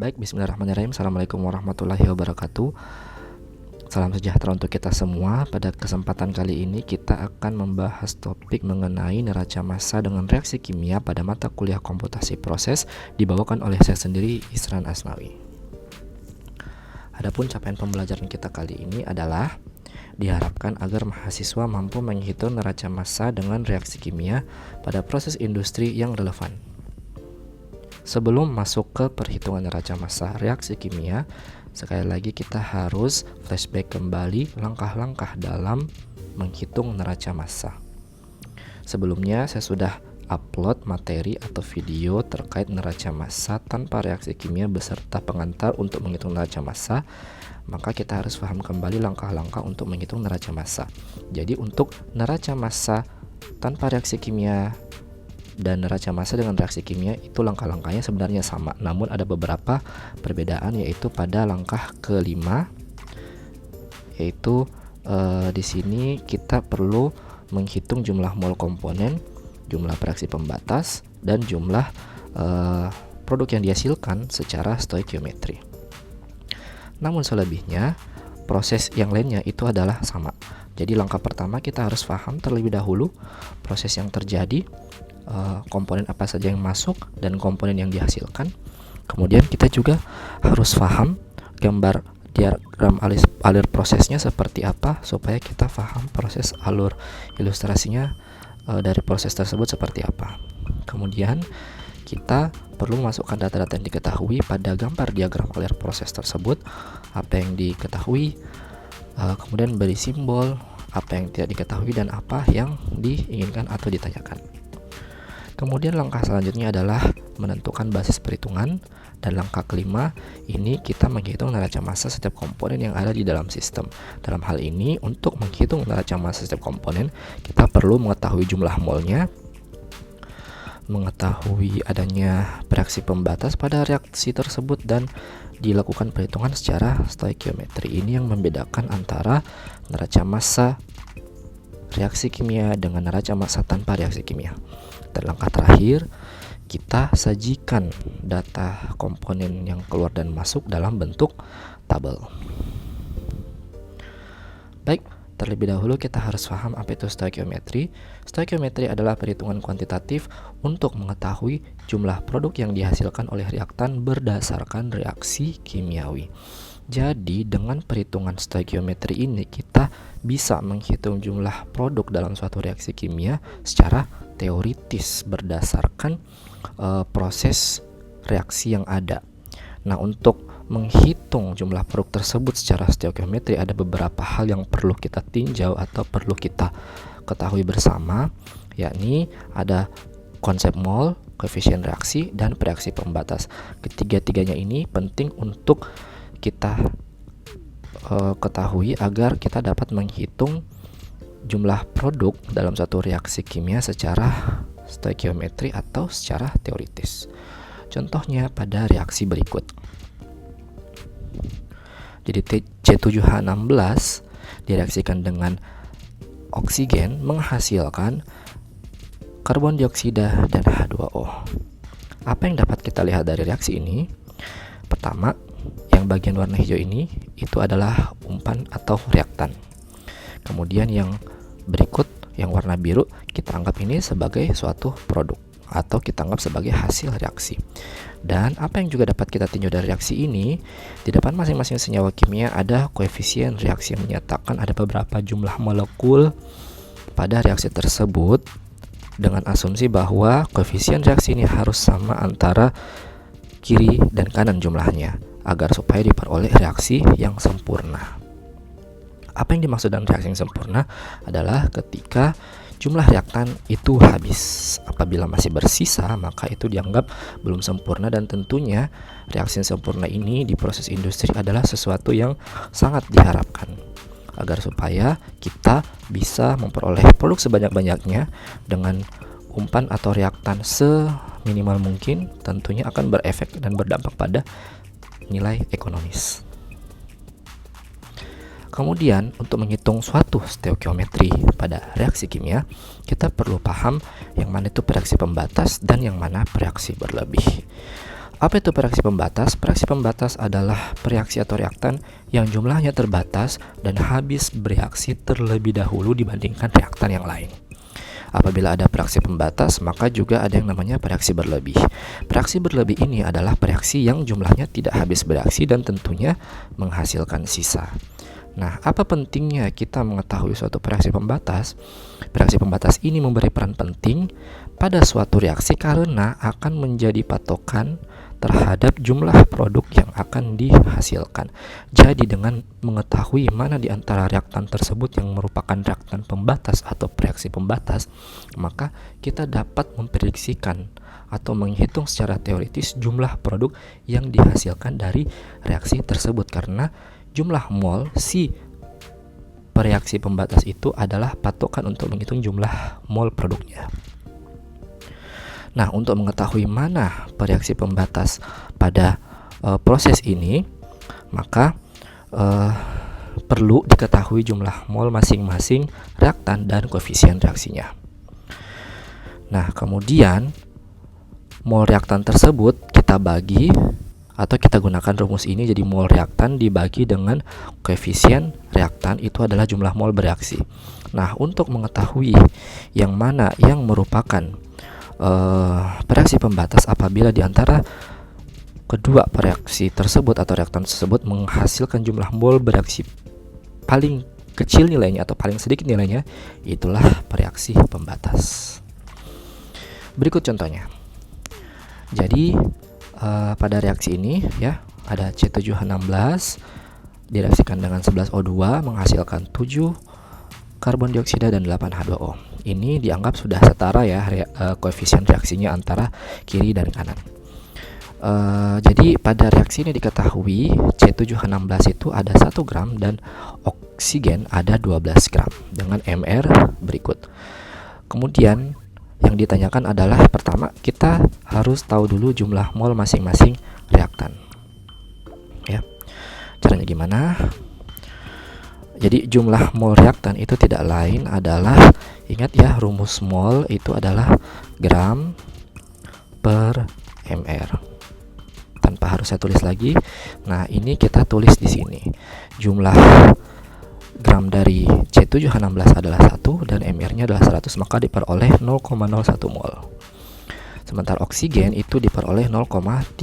Baik, bismillahirrahmanirrahim. Assalamualaikum warahmatullahi wabarakatuh. Salam sejahtera untuk kita semua. Pada kesempatan kali ini kita akan membahas topik mengenai neraca massa dengan reaksi kimia pada mata kuliah komputasi proses dibawakan oleh saya sendiri, Isran Asnawi. Adapun capaian pembelajaran kita kali ini adalah diharapkan agar mahasiswa mampu menghitung neraca massa dengan reaksi kimia pada proses industri yang relevan. Sebelum masuk ke perhitungan neraca massa reaksi kimia, sekali lagi kita harus flashback kembali langkah-langkah dalam menghitung neraca massa. Sebelumnya saya sudah upload materi atau video terkait neraca massa tanpa reaksi kimia beserta pengantar untuk menghitung neraca massa. Maka kita harus paham kembali langkah-langkah untuk menghitung neraca massa. Jadi untuk neraca massa tanpa reaksi kimia dan neraca massa dengan reaksi kimia itu langkah-langkahnya sebenarnya sama, namun ada beberapa perbedaan, yaitu pada langkah kelima, yaitu di sini kita perlu menghitung jumlah mol komponen, jumlah reaksi pembatas, dan jumlah produk yang dihasilkan secara stoikiometri. Namun selebihnya proses yang lainnya itu adalah sama. Jadi langkah pertama kita harus paham terlebih dahulu proses yang terjadi, komponen apa saja yang masuk dan komponen yang dihasilkan. Kemudian kita juga harus paham gambar diagram alir prosesnya seperti apa supaya kita paham proses alur ilustrasinya dari proses tersebut seperti apa. Kemudian kita perlu memasukkan data-data yang diketahui pada gambar diagram alir proses tersebut, apa yang diketahui, kemudian beri simbol apa yang tidak diketahui dan apa yang diinginkan atau ditanyakan. Kemudian langkah selanjutnya adalah menentukan basis perhitungan, dan langkah kelima ini kita menghitung neraca massa setiap komponen yang ada di dalam sistem. Dalam hal ini untuk menghitung neraca massa setiap komponen kita perlu mengetahui jumlah molnya, mengetahui adanya reaksi pembatas pada reaksi tersebut, dan dilakukan perhitungan secara stoikiometri. Ini yang membedakan antara neraca massa reaksi kimia dengan neraca massa tanpa reaksi kimia. Dan langkah terakhir, kita sajikan data komponen yang keluar dan masuk dalam bentuk tabel. Baik, terlebih dahulu kita harus paham apa itu stoikiometri. Stoikiometri adalah perhitungan kuantitatif untuk mengetahui jumlah produk yang dihasilkan oleh reaktan berdasarkan reaksi kimiawi. Jadi dengan perhitungan stoikiometri ini kita bisa menghitung jumlah produk dalam suatu reaksi kimia secara teoritis berdasarkan proses reaksi yang ada. Nah, untuk menghitung jumlah produk tersebut secara stoikiometri ada beberapa hal yang perlu kita tinjau atau perlu kita ketahui bersama, yakni ada konsep mol, koefisien reaksi, dan reaksi pembatas. Ketiga-tiganya ini penting untuk kita ketahui agar kita dapat menghitung jumlah produk dalam satu reaksi kimia secara stoikiometri atau secara teoritis. Contohnya pada reaksi berikut. Jadi C7H16 direaksikan dengan oksigen menghasilkan karbon dioksida dan H2O. Apa yang dapat kita lihat dari reaksi ini? Pertama, yang bagian warna hijau ini itu adalah umpan atau reaktan. Kemudian yang berikut yang warna biru kita anggap ini sebagai suatu produk atau kita anggap sebagai hasil reaksi. Dan apa yang juga dapat kita tinjau dari reaksi ini, di depan masing-masing senyawa kimia ada koefisien reaksi yang menyatakan ada beberapa jumlah molekul pada reaksi tersebut, dengan asumsi bahwa koefisien reaksi ini harus sama antara kiri dan kanan jumlahnya agar supaya diperoleh reaksi yang sempurna. Apa yang dimaksud dengan reaksi yang sempurna adalah ketika jumlah reaktan itu habis. Apabila masih bersisa, maka itu dianggap belum sempurna, dan tentunya reaksi yang sempurna ini di proses industri adalah sesuatu yang sangat diharapkan agar supaya kita bisa memperoleh produk sebanyak-banyaknya dengan umpan atau reaktan seminimal mungkin. Tentunya akan berefek dan berdampak pada nilai ekonomis. Kemudian untuk menghitung suatu stoikiometri pada reaksi kimia, kita perlu paham yang mana itu reaksi pembatas dan yang mana reaksi berlebih. Apa itu reaksi pembatas? Reaksi pembatas adalah reaksi atau reaktan yang jumlahnya terbatas dan habis bereaksi terlebih dahulu dibandingkan reaktan yang lain. Apabila ada reaksi pembatas, maka juga ada yang namanya reaksi berlebih. Reaksi berlebih ini adalah reaksi yang jumlahnya tidak habis bereaksi dan tentunya menghasilkan sisa. Nah, apa pentingnya kita mengetahui suatu reaksi pembatas? Reaksi pembatas ini memberi peran penting pada suatu reaksi karena akan menjadi patokan terhadap jumlah produk yang akan dihasilkan. Jadi dengan mengetahui mana di antara reaktan tersebut yang merupakan reaktan pembatas atau reaksi pembatas, maka kita dapat memprediksikan atau menghitung secara teoritis jumlah produk yang dihasilkan dari reaksi tersebut, karena jumlah mol si reaksi pembatas itu adalah patokan untuk menghitung jumlah mol produknya. Nah, untuk mengetahui mana reaksi pembatas pada proses ini, maka perlu diketahui jumlah mol masing-masing reaktan dan koefisien reaksinya. Nah, kemudian mol reaktan tersebut kita bagi atau kita gunakan rumus ini, jadi mol reaktan dibagi dengan koefisien reaktan itu adalah jumlah mol bereaksi. Nah, untuk mengetahui yang mana yang merupakan reaksi pembatas apabila di antara kedua reaksi tersebut atau reaktan tersebut menghasilkan jumlah mol bereaksi paling kecil nilainya atau paling sedikit nilainya, itulah reaksi pembatas. Berikut contohnya. Jadi pada reaksi ini ya ada C7H16 direaksikan dengan 11O2 menghasilkan 7 karbon dioksida dan 8 H2O. Ini dianggap sudah setara ya koefisien reaksinya antara kiri dan kanan. Jadi pada reaksi ini diketahui C7H16 itu ada 1 gram dan oksigen ada 12 gram dengan MR berikut. Kemudian yang ditanyakan adalah pertama kita harus tahu dulu jumlah mol masing-masing reaktan. Ya. Caranya gimana? Jadi jumlah mol reaktan itu tidak lain adalah, ingat ya, rumus mol itu adalah gram per mr. Tanpa harus saya tulis lagi. Nah, ini kita tulis di sini. Jumlah gram dari C7H16 adalah 1 dan mr-nya adalah 100, maka diperoleh 0,01 mol. Sementara oksigen itu diperoleh 0,375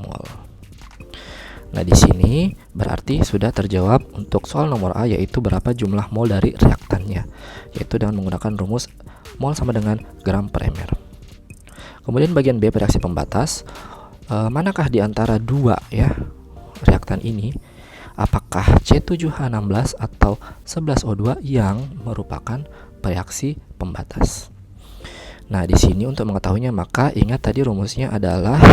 mol. Nah, di sini berarti sudah terjawab untuk soal nomor A, yaitu berapa jumlah mol dari reaktannya, yaitu dengan menggunakan rumus mol sama dengan gram per mr. Kemudian bagian B, reaksi pembatas. Manakah di antara dua ya reaktan ini, apakah C7H16 atau 11O2 yang merupakan reaksi pembatas? Nah, di sini untuk mengetahuinya maka ingat tadi rumusnya adalah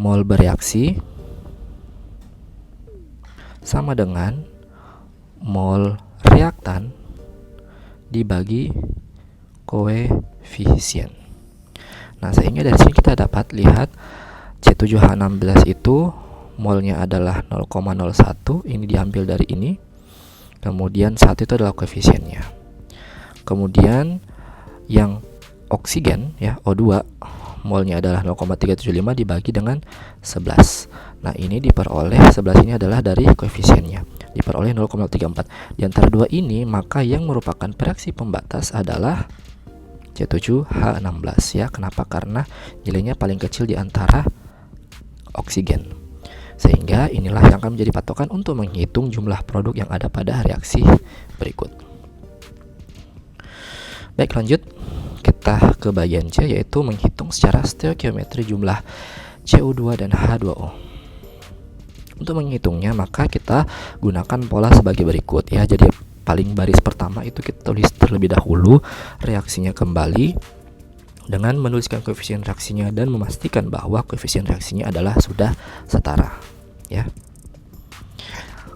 mol bereaksi sama dengan mol reaktan dibagi koefisien. Nah, sehingga dari sini kita dapat lihat C7H16 itu molnya adalah 0,01, ini diambil dari ini. Kemudian 1 itu adalah koefisiennya. Kemudian yang oksigen ya O2 molnya adalah 0,375 dibagi dengan 11. Nah, ini diperoleh 11 ini adalah dari koefisiennya, diperoleh 0,34. Di antara dua ini, maka yang merupakan reaksi pembatas adalah C7H16 ya. Kenapa? Karena nilainya paling kecil di antara oksigen. Sehingga inilah yang akan menjadi patokan untuk menghitung jumlah produk yang ada pada reaksi berikut. Baik, lanjut kita ke bagian C, yaitu menghitung secara stoikiometri jumlah CO2 dan H2O. Untuk menghitungnya maka kita gunakan pola sebagai berikut ya. Jadi paling baris pertama itu kita tulis terlebih dahulu reaksinya kembali dengan menuliskan koefisien reaksinya dan memastikan bahwa koefisien reaksinya adalah sudah setara ya.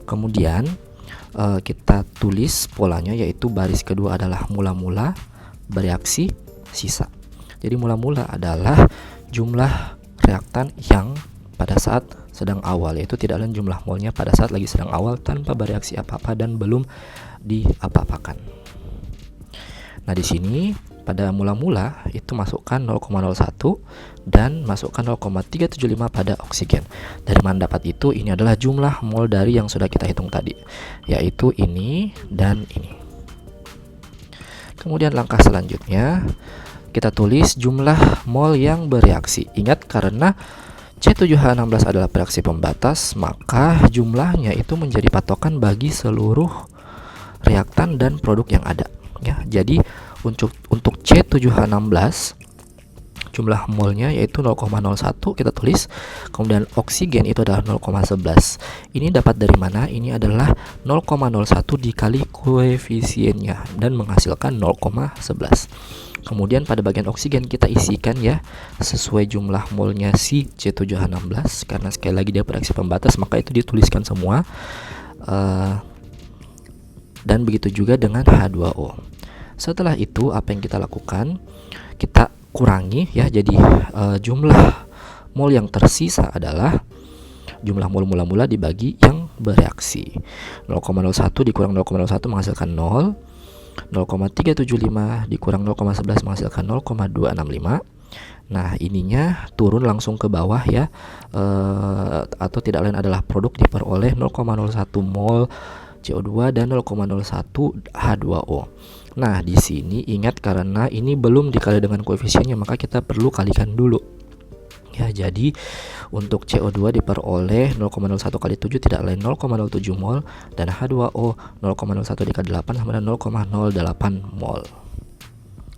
Kemudian kita tulis polanya, yaitu baris kedua adalah mula-mula bereaksi sisa. Jadi mula-mula adalah jumlah reaktan yang pada saat sedang awal, yaitu tidak lain jumlah molnya pada saat lagi sedang awal tanpa bereaksi apa-apa dan belum diapa-apakan. Nah, di sini pada mula-mula itu masukkan 0,01 dan masukkan 0,375 pada oksigen. Dari mana dapat itu? Ini adalah jumlah mol dari yang sudah kita hitung tadi, yaitu ini dan ini. Kemudian langkah selanjutnya kita tulis jumlah mol yang bereaksi. Ingat, karena C7H16 adalah reaksi pembatas, maka jumlahnya itu menjadi patokan bagi seluruh reaktan dan produk yang ada, ya. Jadi untuk C7H16 jumlah molnya yaitu 0,01 kita tulis, kemudian oksigen itu adalah 0,11. Ini dapat dari mana? Ini adalah 0,01 dikali koefisiennya dan menghasilkan 0,11. Kemudian pada bagian oksigen kita isikan ya sesuai jumlah molnya si C7H16, karena sekali lagi dia bereaksi pembatas maka itu dituliskan semua. Dan begitu juga dengan H2O. Setelah itu apa yang kita lakukan? Kita kurangi ya, jadi jumlah mol yang tersisa adalah jumlah mol mula-mula dibagi yang bereaksi. 0,01 dikurang 0,01 menghasilkan 0, 0,375 dikurang 0,11 menghasilkan 0,265. Nah, ininya turun langsung ke bawah ya, atau tidak lain adalah produk diperoleh 0,01 mol CO2 dan 0,01 H2O. Nah, di sini ingat karena ini belum dikali dengan koefisiennya, maka kita perlu kalikan dulu. Ya, jadi untuk CO2 diperoleh 0,01 kali 7 tidak lain 0,07 mol dan H2O 0,01 dikali 8 sama dengan 0,08 mol.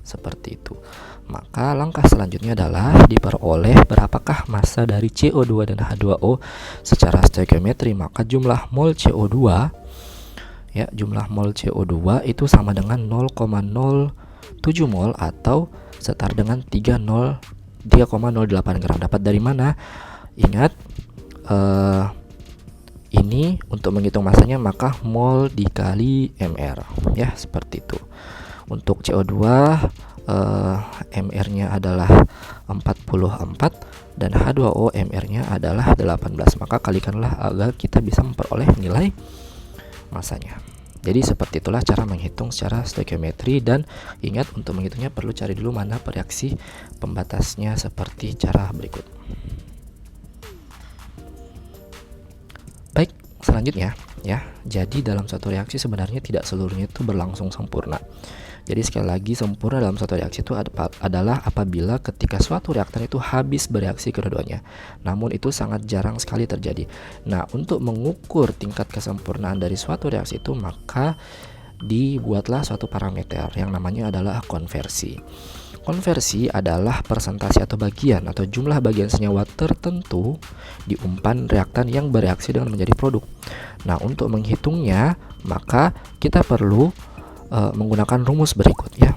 Seperti itu. Maka langkah selanjutnya adalah diperoleh berapakah massa dari CO2 dan H2O secara stoikiometri. Maka jumlah mol CO2 ya, jumlah mol CO2 itu sama dengan 0,07 mol atau setara dengan 3,08 gram. Dapat dari mana? Ingat, ini untuk menghitung massanya maka mol dikali mr ya, seperti itu. Untuk CO2 mr-nya adalah 44 dan H2O mr-nya adalah 18. Maka kalikanlah agar kita bisa memperoleh nilai masanya. Jadi seperti itulah cara menghitung secara stoikiometri, dan ingat untuk menghitungnya perlu cari dulu mana reaksi pembatasnya seperti cara berikut. Baik, selanjutnya ya. Jadi dalam suatu reaksi sebenarnya tidak seluruhnya itu berlangsung sempurna. Jadi sekali lagi, sempurna dalam suatu reaksi itu adalah apabila ketika suatu reaktan itu habis bereaksi kedua-duanya. Namun itu sangat jarang sekali terjadi. Nah, untuk mengukur tingkat kesempurnaan dari suatu reaksi itu maka dibuatlah suatu parameter yang namanya adalah konversi. Konversi adalah persentase atau bagian atau jumlah bagian senyawa tertentu di umpan reaktan yang bereaksi dengan menjadi produk. Nah, untuk menghitungnya maka kita perlu menggunakan rumus berikut ya.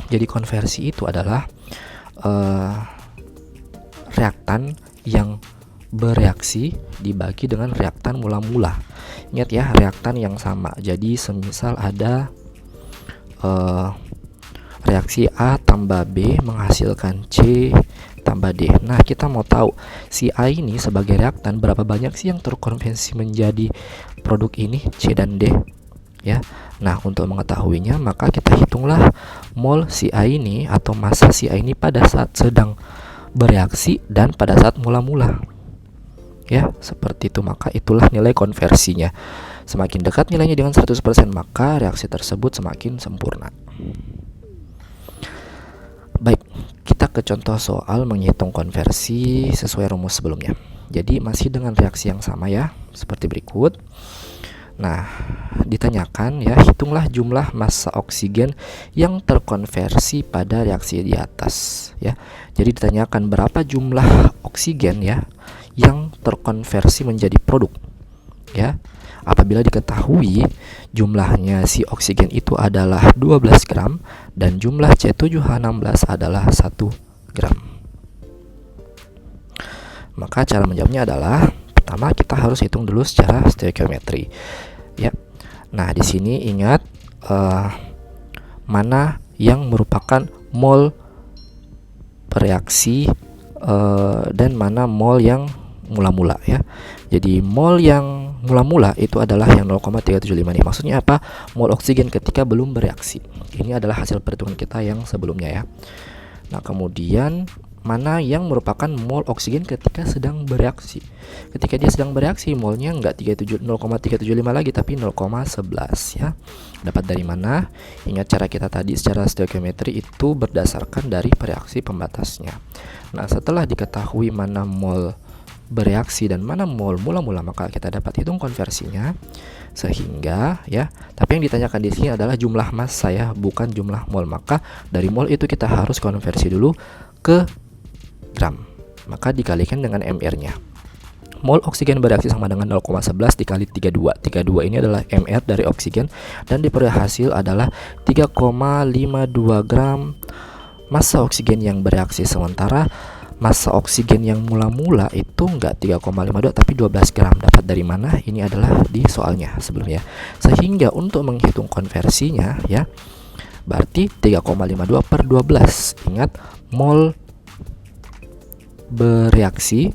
Jadi konversi itu adalah reaktan yang bereaksi dibagi dengan reaktan mula-mula. Ingat ya, reaktan yang sama. Jadi semisal ada reaksi A tambah B menghasilkan C tambah D. Nah, kita mau tahu si A ini sebagai reaktan berapa banyak sih yang terkonversi menjadi produk ini C dan D ya. Nah, untuk mengetahuinya maka kita hitunglah mol si A ini atau massa si A ini pada saat sedang bereaksi dan pada saat mula-mula. Ya, seperti itu. Maka itulah nilai konversinya. Semakin dekat nilainya dengan 100% maka reaksi tersebut semakin sempurna. Baik, kita ke contoh soal menghitung konversi sesuai rumus sebelumnya. Jadi masih dengan reaksi yang sama ya, seperti berikut. Nah, ditanyakan ya, hitunglah jumlah massa oksigen yang terkonversi pada reaksi di atas ya. Jadi ditanyakan berapa jumlah oksigen ya yang terkonversi menjadi produk ya. Apabila diketahui jumlahnya si oksigen itu adalah 12 gram dan jumlah C7H16 adalah 1 gram. Maka cara menjawabnya adalah pertama kita harus hitung dulu secara stoikiometri ya. Nah, di sini ingat mana yang merupakan mol bereaksi dan mana mol yang mula-mula ya. Jadi mol yang mula-mula itu adalah yang 0,375 nih. Maksudnya apa? Mol oksigen ketika belum bereaksi. Ini adalah hasil perhitungan kita yang sebelumnya ya. Nah, kemudian mana yang merupakan mol oksigen ketika sedang bereaksi? Ketika dia sedang bereaksi, molnya nggak 0,375 lagi, tapi 0,11 ya. Dapat dari mana? Ingat cara kita tadi secara stoikiometri itu berdasarkan dari reaksi pembatasnya. Nah, setelah diketahui mana mol bereaksi dan mana mol mula-mula, maka kita dapat hitung konversinya. Sehingga ya, tapi yang ditanyakan di sini adalah jumlah massa ya, bukan jumlah mol. Maka dari mol itu kita harus konversi dulu ke gram, maka dikalikan dengan mR-nya. Mol oksigen bereaksi sama dengan 0,11 dikali 32. 32 ini adalah mR dari oksigen dan diperoleh hasil adalah 3,52 gram massa oksigen yang bereaksi, sementara massa oksigen yang mula-mula itu enggak 3,52 tapi 12 gram. Dapat dari mana? Ini adalah di soalnya sebelumnya. Sehingga untuk menghitung konversinya ya, berarti 3,52 per 12. Ingat, mol bereaksi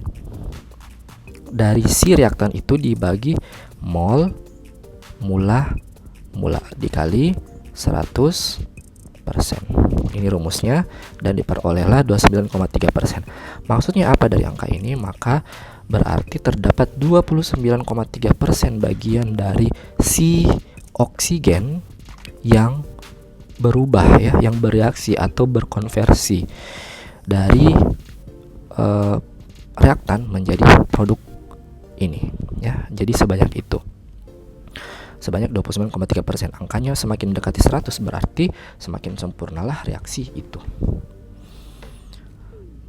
dari si reaktan itu dibagi mol mula dikali 100%. Ini rumusnya dan diperolehlah 29,3%. Maksudnya apa dari angka ini? Maka berarti terdapat 29,3% bagian dari si oksigen yang berubah ya, yang bereaksi atau berkonversi dari reaktan menjadi produk ini ya. Jadi sebanyak itu, sebanyak 29,3%. Angkanya semakin mendekati 100 berarti semakin sempurnalah reaksi itu.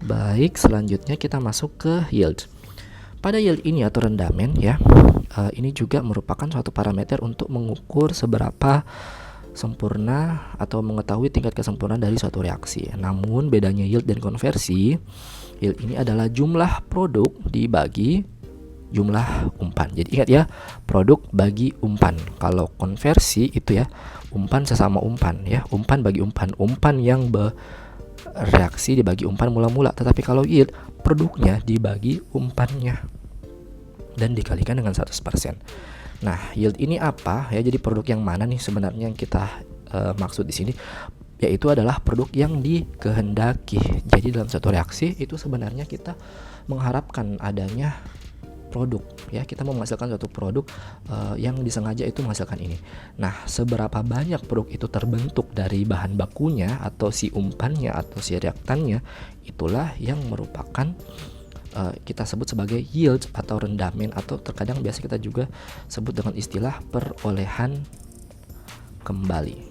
Baik, selanjutnya kita masuk ke yield. Pada yield ini atau rendamen ya, ini juga merupakan suatu parameter untuk mengukur seberapa sempurna atau mengetahui tingkat kesempurnaan dari suatu reaksi. Namun bedanya yield dan konversi, yield ini adalah jumlah produk dibagi jumlah umpan. Jadi ingat ya, produk bagi umpan. Kalau konversi itu ya, umpan sesama umpan ya, umpan bagi umpan. Umpan yang bereaksi dibagi umpan mula-mula. Tetapi kalau yield, produknya dibagi umpannya dan dikalikan dengan 100%. Nah, yield ini apa ya? Jadi produk yang mana nih sebenarnya yang kita maksud di sini? Yaitu adalah produk yang dikehendaki. Jadi dalam satu reaksi itu sebenarnya kita mengharapkan adanya produk ya, kita mau menghasilkan suatu produk yang disengaja itu menghasilkan ini. Nah, seberapa banyak produk itu terbentuk dari bahan bakunya atau si umpannya atau si reaktannya, itulah yang merupakan kita sebut sebagai yield atau rendamen, atau terkadang biasa kita juga sebut dengan istilah perolehan kembali.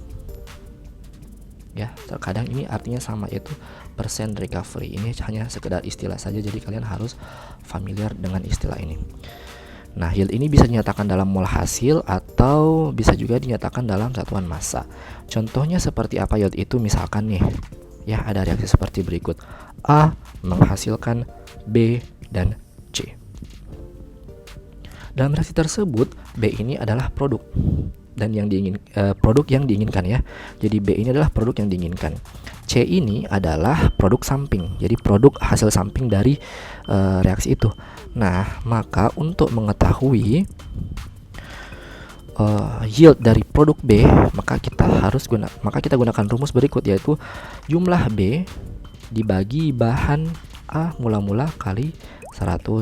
Ya, terkadang ini artinya sama, yaitu persen recovery. Ini hanya sekedar istilah saja, jadi kalian harus familiar dengan istilah ini. Nah, yield ini bisa dinyatakan dalam mol hasil atau bisa juga dinyatakan dalam satuan massa. Contohnya seperti apa yield itu? Misalkan nih, ya ada reaksi seperti berikut. A menghasilkan B dan C. Dalam reaksi tersebut, B ini adalah produk dan yang produk yang diinginkan ya. Jadi B ini adalah produk yang diinginkan. C ini adalah produk samping. Jadi produk hasil samping dari reaksi itu. Nah, maka untuk mengetahui yield dari produk B, maka kita gunakan rumus berikut, yaitu jumlah B dibagi bahan A mula-mula kali 100%.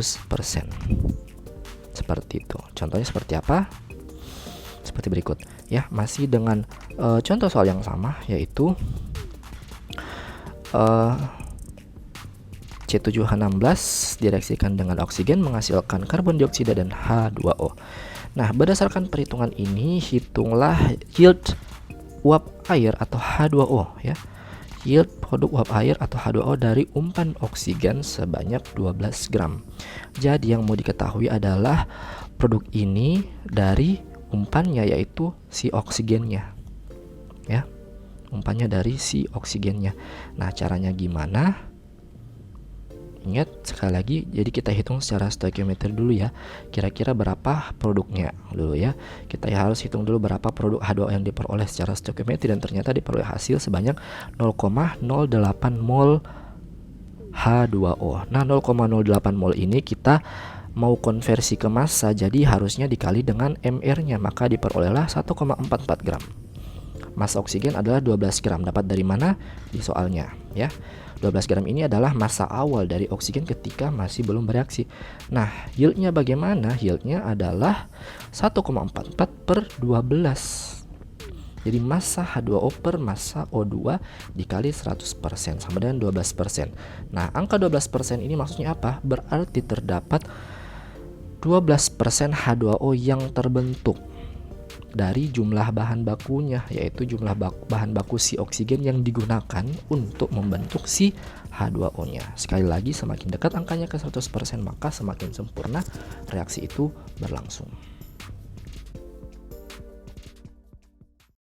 Seperti itu. Contohnya seperti apa? Seperti berikut ya, masih dengan contoh soal yang sama, yaitu C7H16 direaksikan dengan oksigen menghasilkan karbon dioksida dan H2O. Nah, berdasarkan perhitungan ini, hitunglah yield uap air atau H2O ya. Yield produk uap air atau H2O dari umpan oksigen sebanyak 12 gram. Jadi yang mau diketahui adalah produk ini dari umpannya, yaitu si oksigennya ya, umpannya dari si oksigennya. Nah, caranya gimana? Ingat sekali lagi, jadi kita hitung secara stoikiometri dulu ya, kira-kira berapa produknya dulu ya. Kita harus hitung dulu berapa produk H2O yang diperoleh secara stoikiometri, dan ternyata diperoleh hasil sebanyak 0,08 mol H2O. Nah, 0,08 mol ini kita mau konversi ke massa, jadi harusnya dikali dengan MR-nya, maka diperolehlah 1,44 gram. Massa oksigen adalah 12 gram. Dapat dari mana? Di soalnya, ya. 12 gram ini adalah massa awal dari oksigen ketika masih belum bereaksi. Nah, yieldnya bagaimana? Yieldnya adalah 1,44 per 12. Jadi massa H2O per massa O2 dikali 100% sama dengan 12%. Nah, angka 12% ini maksudnya apa? Berarti terdapat 12% H2O yang terbentuk dari jumlah bahan bakunya, yaitu jumlah bahan baku si oksigen yang digunakan untuk membentuk si H2O-nya. Sekali lagi, semakin dekat angkanya ke 100%, maka semakin sempurna reaksi itu berlangsung.